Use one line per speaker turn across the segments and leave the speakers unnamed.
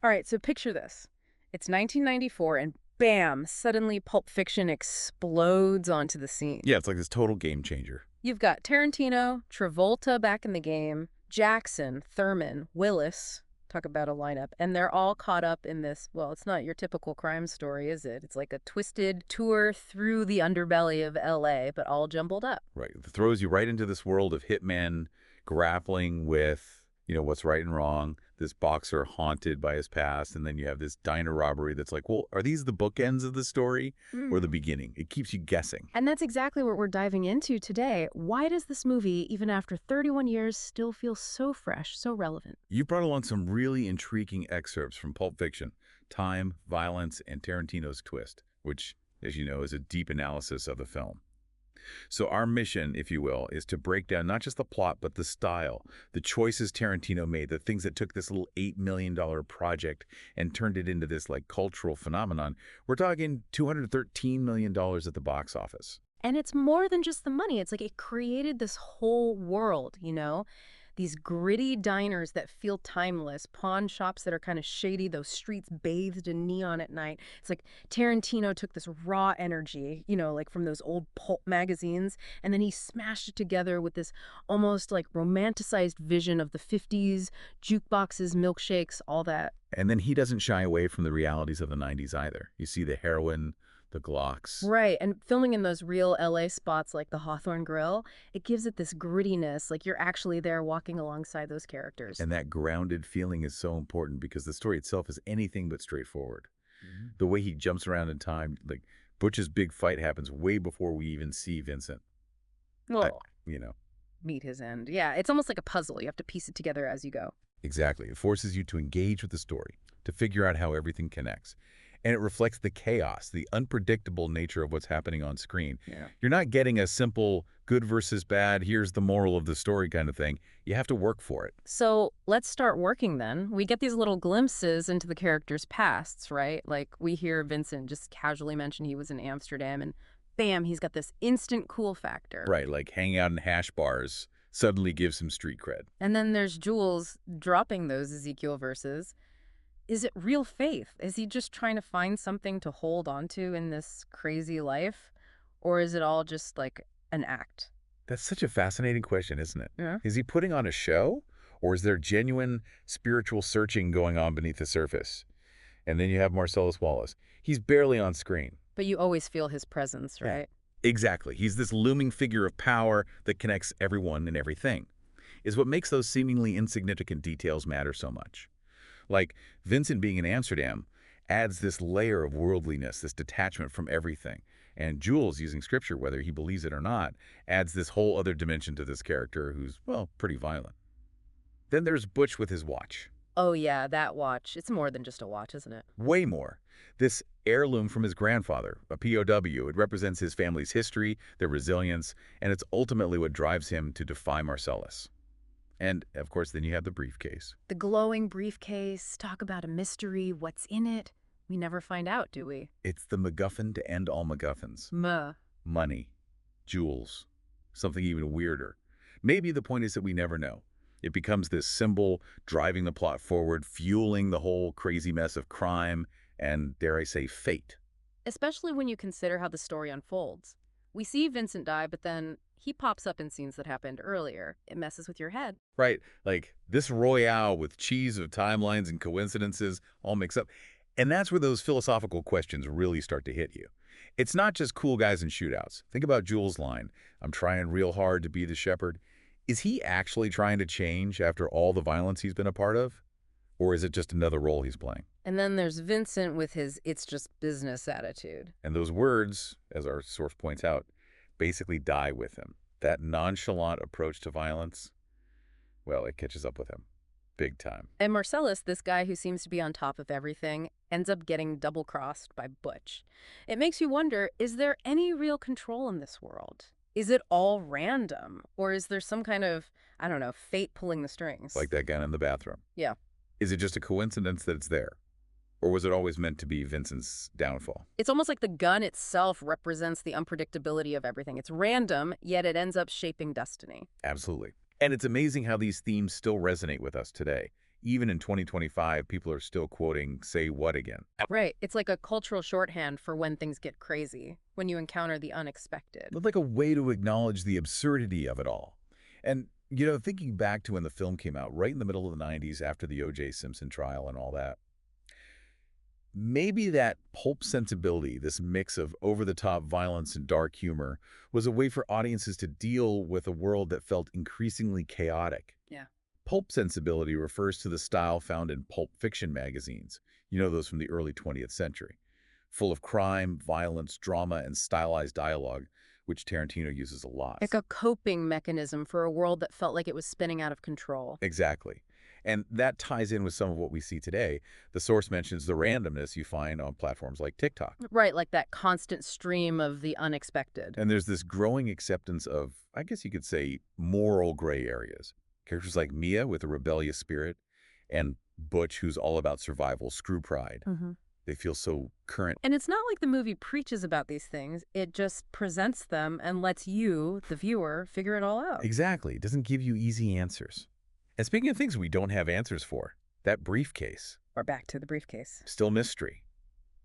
All right, so picture this. It's 1994, and bam, suddenly Pulp Fiction explodes onto the scene.
Yeah, it's like this total game changer.
You've got Tarantino, Travolta back in the game, Jackson, Thurman, Willis. Talk about a lineup. And they're all caught up in this, well, it's not your typical crime story, is it? It's like a twisted tour through the underbelly of LA, but all jumbled up.
Right. It throws you right into this world of hitmen grappling with, what's right and wrong, this boxer haunted by his past, and then you have this diner robbery that's like, well, are these the bookends of the story or the beginning? It keeps you guessing.
And that's exactly what we're diving into today. Why does this movie, even after 31 years, still feel so fresh, so relevant?
You brought along some really intriguing excerpts from Pulp Fiction, time, violence, and Tarantino's twist, which, as you know, is a deep analysis of the film. So our mission, if you will, is to break down not just the plot, but the style, the choices Tarantino made, the things that took this little $8 million project and turned it into this like cultural phenomenon. We're talking $213 million at the box office.
And it's more than just the money. It's like it created this whole world, These gritty diners that feel timeless, pawn shops that are kind of shady, those streets bathed in neon at night. It's like Tarantino took this raw energy, like from those old pulp magazines, and then he smashed it together with this almost like romanticized vision of the 50s, jukeboxes, milkshakes, all that.
And then he doesn't shy away from the realities of the 90s either. You see the heroin, the Glocks.
Right, and filming in those real LA spots like the Hawthorne Grill, it gives it this grittiness, like you're actually there walking alongside those characters.
And that grounded feeling is so important because the story itself is anything but straightforward. The way he jumps around in time, like Butch's big fight happens way before we even see Vincent.
Well,
You know,
meet his end. Yeah, it's almost like a puzzle. You have to piece it together as you go.
exactly. It forces you to engage with the story, to figure out how everything connects. And it reflects the chaos, the unpredictable nature of what's happening on screen.
Yeah.
You're not getting a simple good versus bad, here's the moral of the story kind of thing. You have to work for it.
So let's start working then. We get these little glimpses into the characters' pasts, right? Like we hear Vincent just casually mention he was in Amsterdam, and bam, he's got this instant cool factor.
Right, like hanging out in hash bars suddenly gives him street cred.
And then there's Jules dropping those Ezekiel verses. Is it real faith? Is he just trying to find something to hold on to in this crazy life? Or is it all just like an act?
That's such a fascinating question, isn't it?
Yeah.
Is he putting on a show? Or is there genuine spiritual searching going on beneath the surface? And then you have Marcellus Wallace. He's barely on screen.
But you always feel his presence,
Yeah.
right?
Exactly. He's this looming figure of power that connects everyone and everything. Is what makes those seemingly insignificant details matter so much. Like Vincent being in Amsterdam adds this layer of worldliness, this detachment from everything. And Jules, using scripture, whether he believes it or not, adds this whole other dimension to this character who's, well, pretty violent. Then there's Butch with his watch.
Oh, yeah, that watch. It's more than just a watch, isn't it?
Way more. This heirloom from his grandfather, a POW, it represents his family's history, their resilience, and it's ultimately what drives him to defy Marcellus. And, of course, then you have the briefcase.
The glowing briefcase, talk about a mystery, what's in it? We never find out, do we?
It's the MacGuffin to end all MacGuffins. Money. Jewels. Something even weirder. Maybe the point is that we never know. It becomes this symbol driving the plot forward, fueling the whole crazy mess of crime and, dare I say, fate.
Especially when you consider how the story unfolds. We see Vincent die, but then he pops up in scenes that happened earlier. It messes with your head.
Right? Like this royale with cheese of timelines and coincidences all mixed up. And that's where those philosophical questions really start to hit you. It's not just cool guys in shootouts. Think about Jules' line, I'm trying real hard to be the shepherd. Is he actually trying to change after all the violence he's been a part of? Or is it just another role he's playing?
And then there's Vincent with his it's just business attitude.
And those words, as our source points out, basically die with him. That nonchalant approach to violence, well, it catches up with him. Big time.
And Marcellus, this guy who seems to be on top of everything, ends up getting double-crossed by Butch. It makes you wonder, is there any real control in this world? Is it all random? Or is there some kind of, I don't know, fate pulling the strings?
Like that gun in the bathroom.
Yeah.
Is it just a coincidence that it's there? Or was it always meant to be Vincent's downfall?
It's almost like the gun itself represents the unpredictability of everything. It's random, yet it ends up shaping destiny.
Absolutely. And it's amazing how these themes still resonate with us today, Even in 2025, people are still quoting "Say What" again.
Right. It's like a cultural shorthand for when things get crazy, when you encounter the unexpected.
But like a way to acknowledge the absurdity of it all. And, thinking back to when the film came out, right in the middle of the 90s after the O.J. Simpson trial and all that, maybe that pulp sensibility, this mix of over-the-top violence and dark humor, was a way for audiences to deal with a world that felt increasingly chaotic.
Yeah.
Pulp sensibility refers to the style found in Pulp Fiction magazines, those from the early 20th century, full of crime, violence, drama, and stylized dialogue, which Tarantino uses a lot.
Like a coping mechanism for a world that felt like it was spinning out of control.
Exactly. And that ties in with some of what we see today. The source mentions the randomness you find on platforms like TikTok.
Right, like that constant stream of the unexpected.
And there's this growing acceptance of, I guess you could say, moral gray areas. Characters like Mia with a rebellious spirit and Butch, who's all about survival, screw pride.
Hmm.
They feel so current.
And it's not like the movie preaches about these things. It just presents them and lets you, the viewer, figure it all out.
Exactly. It doesn't give you easy answers. And speaking of things we don't have answers for, that briefcase,
Or back to the briefcase.
still mystery.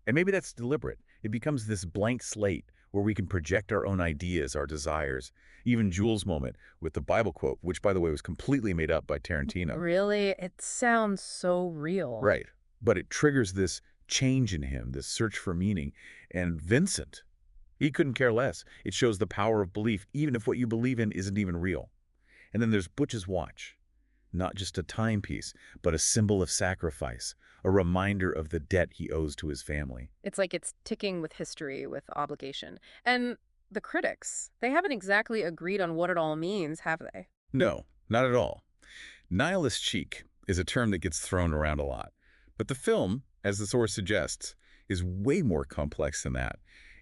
And maybe that's deliberate. It becomes this blank slate where we can project our own ideas, our desires. Even Jules' moment with the Bible quote, which, by the way, was completely made up by Tarantino.
Really? It sounds so real.
Right. But it triggers this change in him, this search for meaning. And Vincent, he couldn't care less. It shows the power of belief, even if what you believe in isn't even real. And then there's Butch's watch. Not just a timepiece, but a symbol of sacrifice, a reminder of the debt he owes to his family.
It's like it's ticking with history, with obligation. And the critics, they haven't exactly agreed on what it all means, have they?
No, not at all. Nihilist chic is a term that gets thrown around a lot. But the film, as the source suggests, is way more complex than that.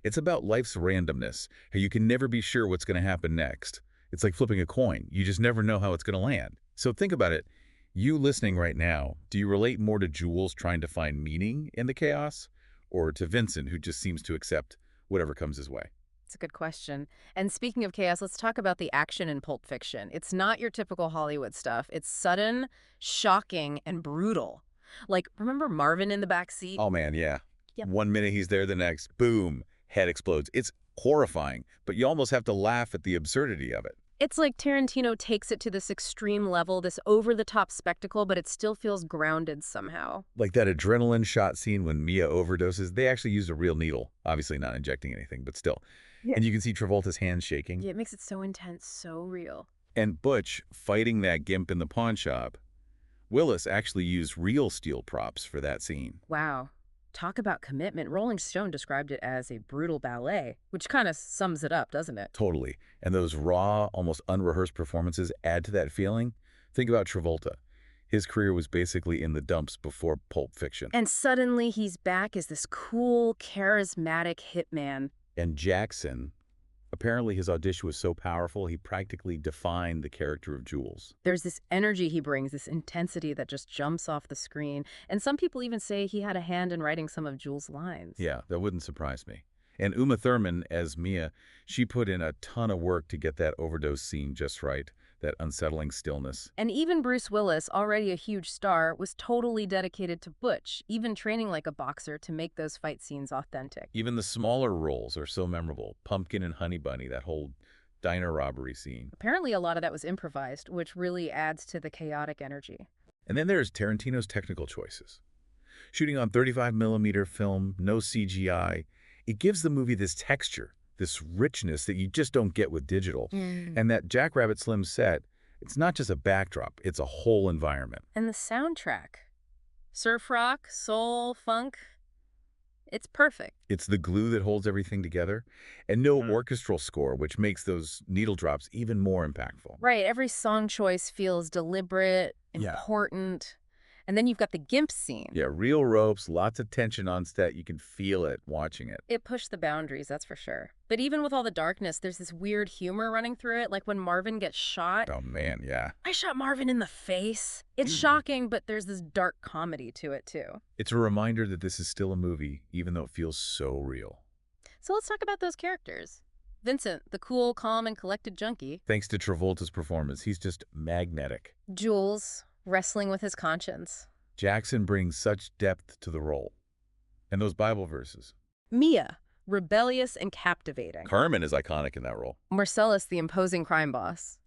It's about life's randomness, how you can never be sure what's going to happen next. It's like flipping a coin. You just never know how it's going to land. So think about it. You listening right now, do you relate more to Jules trying to find meaning in the chaos, or to Vincent, who just seems to accept whatever comes his way?
It's a good question. And speaking of chaos, let's talk about the action in Pulp Fiction. It's not your typical Hollywood stuff. It's sudden, shocking, and brutal. Like, remember Marvin in the back seat?
Oh man, yeah.
Yep.
1 minute he's there, the next, boom, head explodes. It's horrifying, but you almost have to laugh at the absurdity of it.
It's like Tarantino takes it to this extreme level, this over-the-top spectacle, but it still feels grounded somehow.
Like that adrenaline shot scene when Mia overdoses, they actually used a real needle. Obviously not injecting anything, but still.
Yeah.
And you can see Travolta's hands shaking.
Yeah, it makes it so intense, so real.
And Butch fighting that gimp in the pawn shop. Willis actually used real steel props for that scene.
Wow. Talk about commitment. Rolling Stone described it as a brutal ballet, which kind of sums it up, doesn't it?
Totally. And those raw, almost unrehearsed performances add to that feeling. Think about Travolta. His career was basically in the dumps before Pulp Fiction.
And suddenly he's back as this cool, charismatic hitman.
And Jackson, apparently his audition was so powerful, he practically defined the character of Jules.
There's this energy he brings, this intensity that just jumps off the screen. And some people even say he had a hand in writing some of Jules' lines.
Yeah, that wouldn't surprise me. And Uma Thurman as Mia, she put in a ton of work to get that overdose scene just right, that unsettling stillness.
And even Bruce Willis, already a huge star, was totally dedicated to Butch, even training like a boxer to make those fight scenes authentic.
Even the smaller roles are so memorable. Pumpkin and Honey Bunny, that whole diner robbery scene.
Apparently a lot of that was improvised, which really adds to the chaotic energy.
And then there's Tarantino's technical choices. Shooting on 35mm film, no CGI, it gives the movie this texture, this richness that you just don't get with digital. And that Jackrabbit Slim set, it's not just a backdrop, it's a whole environment.
And the soundtrack. Surf rock, soul, funk. It's perfect.
It's the glue that holds everything together, and no orchestral score, which makes those needle drops even more impactful.
Right, every song choice feels deliberate,
Yeah.
important. And then you've got the GIMP scene.
Yeah, real ropes, lots of tension on set. You can feel it watching it.
It pushed the boundaries, that's for sure. But even with all the darkness, there's this weird humor running through it, like when Marvin gets shot.
Oh man, yeah.
I shot Marvin in the face. It's shocking, but there's this dark comedy to it, too.
It's a reminder that this is still a movie, even though it feels so real.
So let's talk about those characters. Vincent, the cool, calm, and collected junkie.
Thanks to Travolta's performance, he's just magnetic.
Jules, Wrestling with his conscience.
Jackson brings such depth to the role. And those Bible verses.
Mia, rebellious and captivating.
Carmen is iconic in that role.
Marcellus, the imposing crime boss.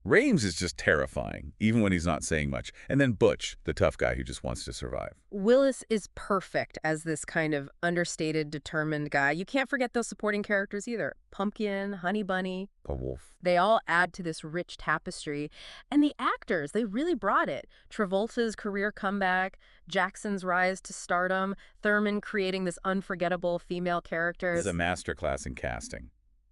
Rames is just terrifying, even when he's not saying much. And then Butch, the tough guy who just wants to survive.
Willis is perfect as this kind of understated, determined guy. You can't forget those supporting characters either. Pumpkin, Honey Bunny.
A wolf.
They all add to this rich tapestry. And the actors, they really brought it. Travolta's career comeback, Jackson's rise to stardom, Thurman creating this unforgettable female
This
characters.
is a masterclass in casting.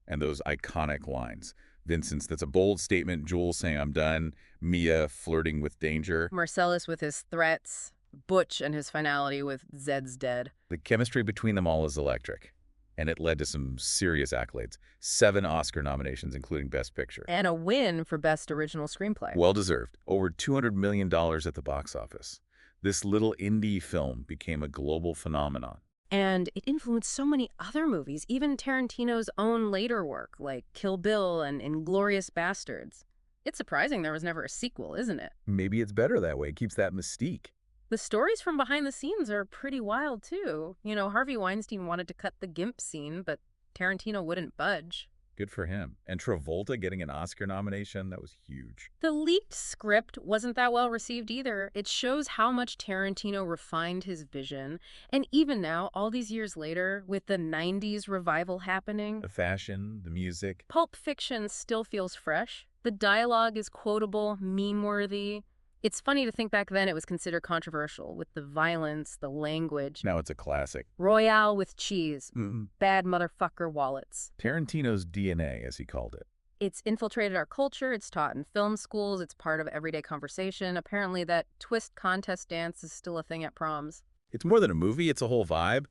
And those iconic lines. Vincent's, that's a bold statement. Jules saying, I'm done. Mia flirting with danger.
Marcellus with his threats. Butch and his finality with Zed's dead.
The chemistry between them all is electric. And it led to some serious accolades. 7 Oscar nominations, including Best Picture.
And a win for Best Original Screenplay.
Well-deserved. Over $200 million at the box office. This little indie film became a global phenomenon.
And it influenced so many other movies, even Tarantino's own later work, like Kill Bill and Inglourious Bastards. It's surprising there was never a sequel, isn't it?
Maybe it's better that way. It keeps that mystique.
The stories from behind the scenes are pretty wild, too. You know, Harvey Weinstein wanted to cut the GIMP scene, but Tarantino wouldn't budge.
Good for him. And Travolta getting an Oscar nomination, that was huge.
The leaked script wasn't that well received either. It shows how much Tarantino refined his vision. And even now, all these years later, with the 90s revival happening,
The fashion, the music.
Pulp Fiction still feels fresh. The dialogue is quotable, meme-worthy. It's funny to think back then it was considered controversial with the violence, the language.
Now it's a classic.
Royale with cheese.
Mm-mm.
Bad motherfucker wallets.
Tarantino's DNA, as he called it.
It's infiltrated our culture. It's taught in film schools. It's part of everyday conversation. Apparently that twist contest dance is still a thing at proms.
It's more than a movie, it's a whole vibe.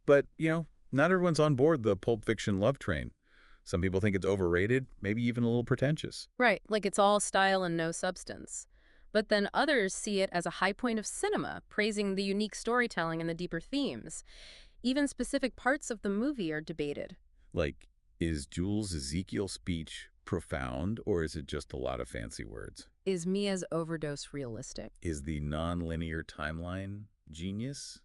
But, not everyone's on board the Pulp Fiction love train. Some people think it's overrated, maybe even a little pretentious.
Right, like it's all style and no substance. But then others see it as a high point of cinema, praising the unique storytelling and the deeper themes. Even specific parts of the movie are debated.
Like, is Jules' Ezekiel speech profound, or is it just a lot of fancy words?
Is Mia's overdose realistic?
Is the non-linear timeline genius,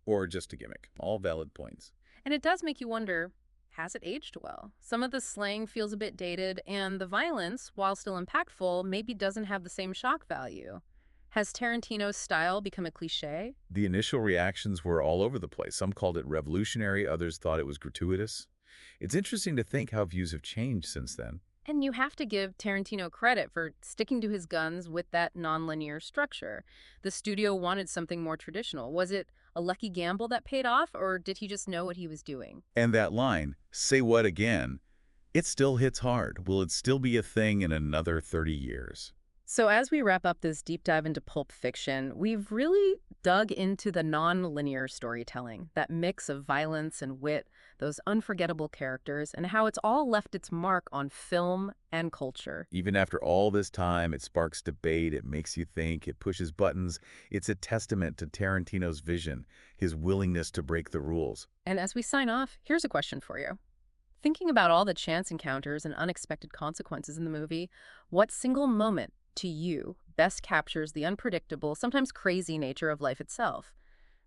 or just a gimmick? All valid points.
And it does make you wonder, has it aged well? Some of the slang feels a bit dated, and the violence, while still impactful, maybe doesn't have the same shock value. Has Tarantino's style become a cliché?
The initial reactions were all over the place. Some called it revolutionary, others thought it was gratuitous. It's interesting to think how views have changed since then.
And you have to give Tarantino credit for sticking to his guns with that nonlinear structure. The studio wanted something more traditional. Was it a lucky gamble that paid off, or did he just know what he was doing?
And that line, say what again, it still hits hard. Will it still be a thing in another 30 years?
So as we wrap up this deep dive into Pulp Fiction, we've really dug into the non-linear storytelling, that mix of violence and wit, those unforgettable characters, and how it's all left its mark on film and culture.
Even after all this time, it sparks debate, it makes you think, it pushes buttons. It's a testament to Tarantino's vision, his willingness to break the rules.
And as we sign off, here's a question for you. Thinking about all the chance encounters and unexpected consequences in the movie, what single moment to you best captures the unpredictable, sometimes crazy nature of life itself?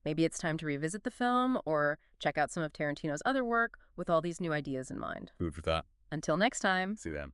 Maybe it's time to revisit the film or check out some of Tarantino's other work with all these new ideas in mind.
Food for thought.
Until next time.
See them.